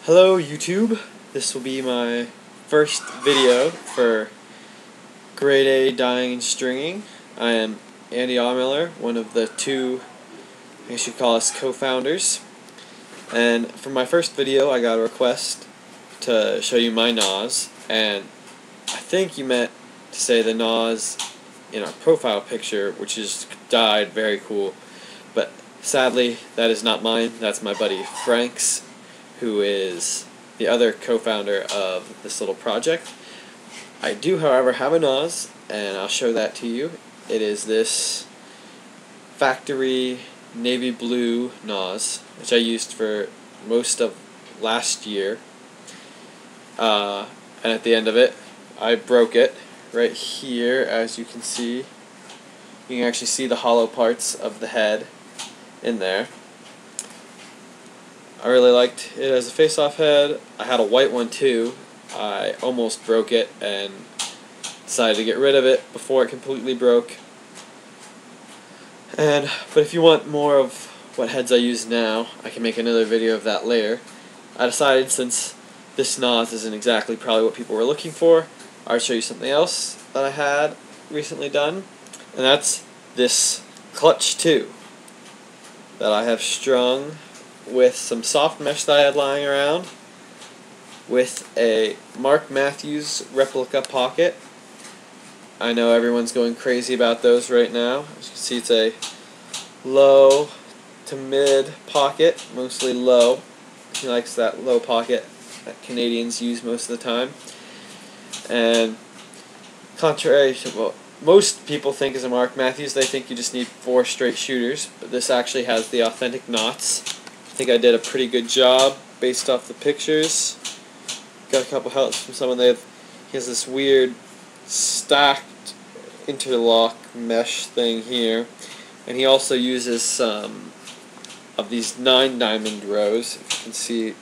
Hello YouTube, this will be my first video for Grade A Dyeing and Stringing. I am Andy Miller, one of the two, I guess you'd call us co-founders. And for my first video I got a request to show you my NAS, and I think you meant to say the NAS in our profile picture, which is dyed very cool. But sadly that is not mine, that's my buddy Frank's, who is the other co-founder of this little project. I do, however, have a NAS, and I'll show that to you. It is this factory navy blue NAS, which I used for most of last year. And at the end of it, I broke it right here, as you can see. You can actually see the hollow parts of the head in there. I really liked it as a face-off head. I had a white one too. I almost broke it and decided to get rid of it before it completely broke. But if you want more of what heads I use now, I can make another video of that later. I decided, since this NAS isn't exactly probably what people were looking for, I'll show you something else that I had recently done, and that's this clutch 2 that I have strung with some soft mesh that I had lying around, with a Mathews replica pocket. I know everyone's going crazy about those right now. As you can see, it's a low to mid pocket, mostly low. He likes that low pocket that Canadians use most of the time. And contrary to what most people think is a Mathews, they think you just need 4 straight shooters, but this actually has the authentic knots. I think I did a pretty good job based off the pictures. Got a couple helps from someone. He has this weird stacked interlock mesh thing here, and he also uses some of these 9 diamond rows. If you can see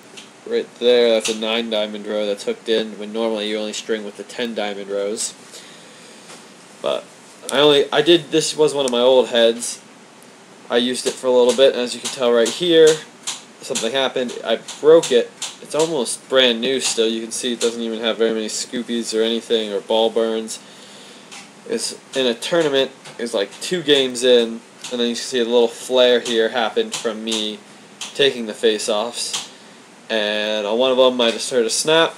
right there, that's a 9 diamond row that's hooked in when normally you only string with the 10 diamond rows. But this was one of my old heads. I used it for a little bit, and as you can tell right here, something happened. I broke it. It's almost brand new still. You can see it doesn't even have very many scoopies or anything, or ball burns. It's in a tournament. It's like 2 games in, and then you see a little flare here happened from me taking the face-offs. And on one of them I just heard a snap,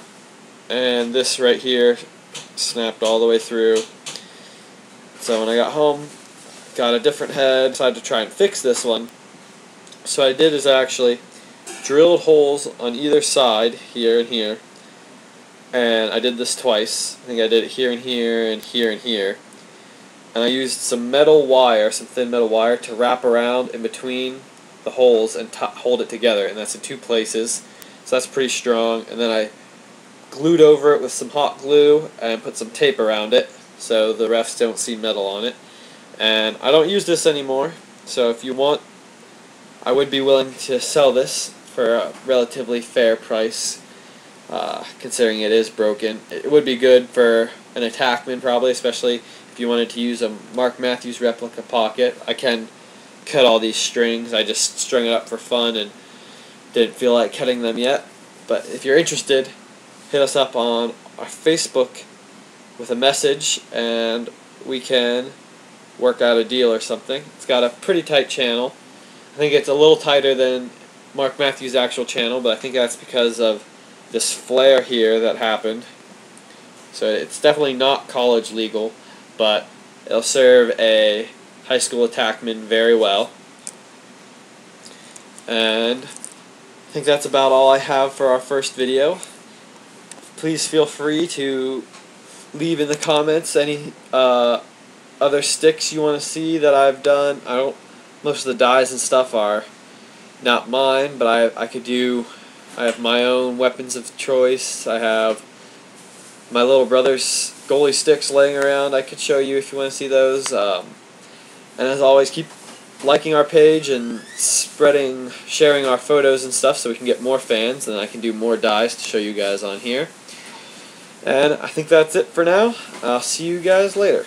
and this right here snapped all the way through. So when I got home, got a different head, decided to try and fix this one. So what I did is I actually drilled holes on either side, here and here, and I did this twice. I think I did it here and here and here and here. And I used some metal wire, some thin metal wire, to wrap around in between the holes and hold it together, and that's in 2 places. So that's pretty strong. And then I glued over it with some hot glue and put some tape around it so the refs don't see metal on it. And I don't use this anymore, so if you want, I would be willing to sell this for a relatively fair price, considering it is broken. It would be good for an attackman probably, especially if you wanted to use a Mathews replica pocket. I can cut all these strings. I just strung it up for fun and didn't feel like cutting them yet. But if you're interested, hit us up on our Facebook with a message and we can work out a deal or something. It's got a pretty tight channel. I think it's a little tighter than Mathews' actual channel, but I think that's because of this flare here that happened. So it's definitely not college legal, but it'll serve a high school attackman very well. And I think that's about all I have for our first video. Please feel free to leave in the comments any other sticks you want to see that I've done. Most of the dyes and stuff are not mine, but I have my own weapons of choice. I have my little brother's goalie sticks laying around. I could show you if you want to see those. And as always, keep liking our page and sharing our photos and stuff so we can get more fans, and I can do more dyes to show you guys on here. And I think that's it for now. I'll see you guys later.